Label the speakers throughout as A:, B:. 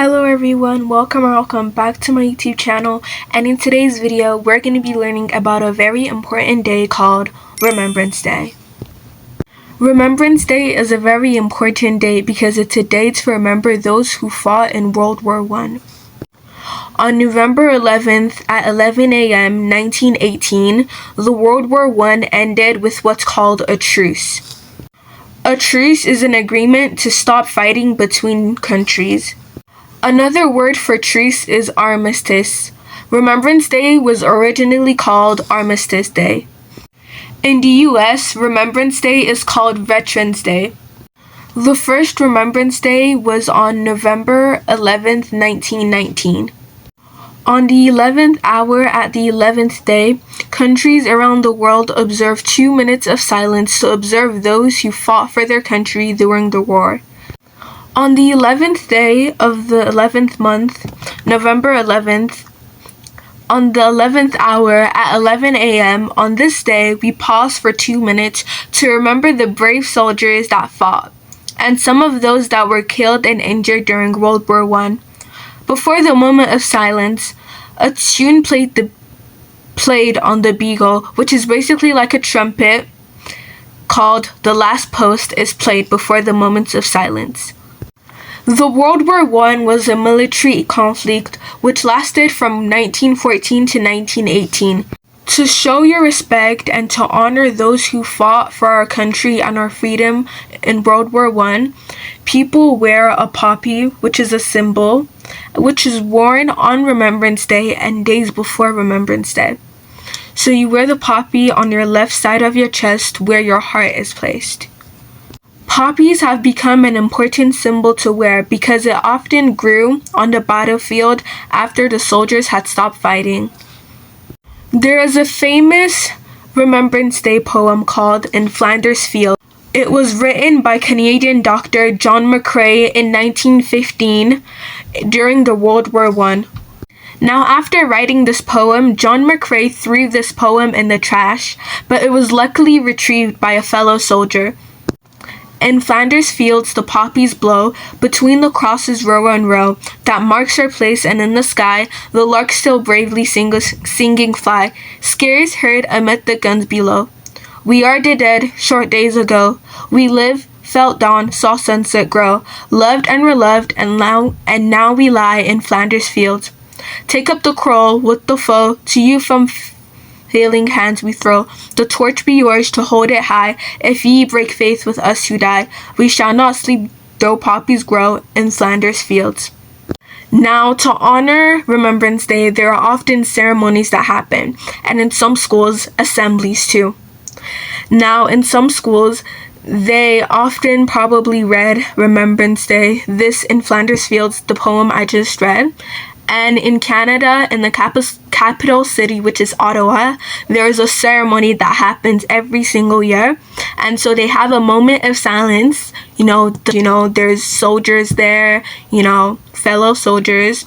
A: Hello everyone, welcome back to my YouTube channel, and in today's video we're going to be learning about a very important day called Remembrance Day. Remembrance Day is a very important day because it's a day to remember those who fought in World War I. On November 11th at 11 a.m. 1918, the World War I ended with what's called a truce. A truce is an agreement to stop fighting between countries. Another word for truce is armistice. Remembrance Day was originally called Armistice Day. In the US, Remembrance Day is called Veterans Day. The first Remembrance Day was on November 11th, 1919. On the 11th hour at the 11th day, countries around the world observed 2 minutes of silence to observe those who fought for their country during the war. On the 11th day of the 11th month, November 11th, on the 11th hour at 11 a.m., on this day, we pause for 2 minutes to remember the brave soldiers that fought, and some of those that were killed and injured during World War I. Before the moment of silence, a tune played on the bugle, which is basically like a trumpet, called The Last Post, is played before the moments of silence. The World War I was a military conflict which lasted from 1914 to 1918. To show your respect and to honor those who fought for our country and our freedom in World War I, people wear a poppy, which is a symbol, which is worn on Remembrance Day and days before Remembrance Day. So you wear the poppy on your left side of your chest where your heart is placed. Poppies have become an important symbol to wear because it often grew on the battlefield after the soldiers had stopped fighting. There is a famous Remembrance Day poem called In Flanders Fields. It was written by Canadian doctor John McCrae in 1915 during the World War I. Now, after writing this poem, John McCrae threw this poem in the trash, but it was luckily retrieved by a fellow soldier. In Flanders Fields the poppies blow, between the crosses row on row, that marks our place, and in the sky, the lark still bravely singing fly, scarce heard amid the guns below. We are the dead, short days ago. We lived, felt dawn, saw sunset grow, loved and reloved, and now we lie in Flanders Fields. Take up the quarrel with the foe, to you from failing hands we throw, the torch be yours to hold it high. If ye break faith with us who die, we shall not sleep though poppies grow in Flanders Fields. Now, to honor Remembrance Day, there are often ceremonies that happen, and in some schools, assemblies too. Now, in some schools, they often probably read Remembrance Day, this in Flanders Fields, the poem I just read. And in Canada, in the capital city, which is Ottawa, there is a ceremony that happens every single year. And so they have a moment of silence. There's soldiers there, fellow soldiers.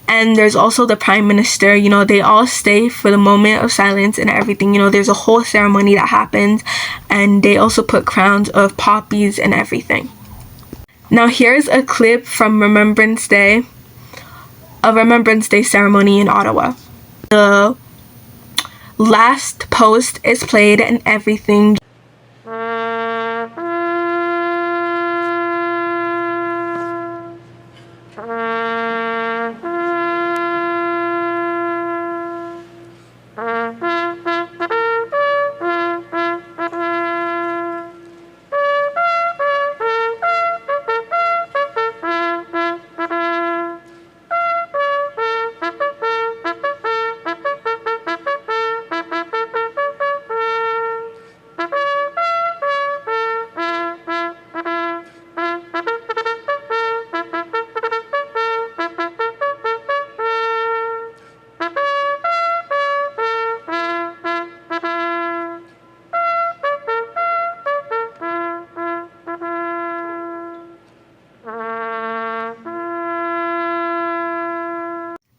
A: And there's also the Prime Minister. They all stay for the moment of silence and everything. There's a whole ceremony that happens. And they also put crowns of poppies and everything. Now here's a clip from Remembrance Day. A Remembrance Day ceremony in Ottawa. The last post is played and everything.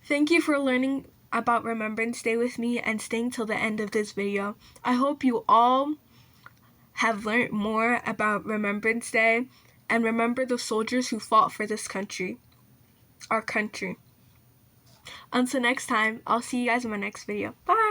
A: Thank you for learning about Remembrance Day with me and staying till the end of this video. I hope you all have learned more about Remembrance Day and remember the soldiers who fought for this country. our country. Until next time, I'll see you guys in my next video. Bye!